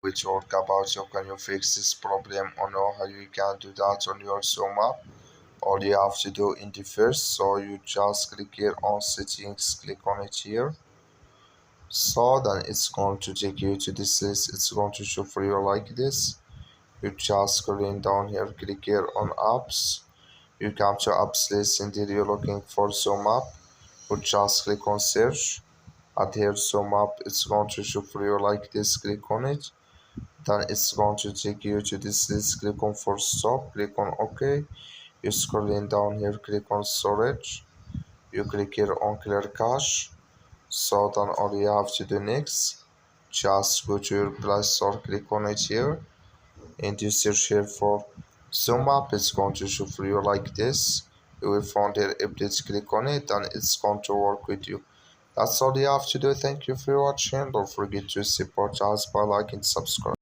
which work about how can you fix this problem or know how you can do that on your Zoom app. All you have to do in the first, so you just click here on settings, click on it here. So then it's going to take you to this list. It's going to show for you like this. You just scrolling down here, click here on apps. You come to apps list and here you're looking for Zoom app. You just click on search. At here Zoom app, it's going to show for you like this. Click on it. Then it's going to take you to this list. Click on for stop. Click on OK. You scrolling down here. Click on storage. You click here on clear cache. So then all you have to do next, just go to your Play Store, click on it here, and you search here for Zoom app. It's going to show for you like this. You will find here updates, click on it, and it's going to work with you. That's all you have to do. Thank you for watching. Don't forget to support us by liking and subscribe.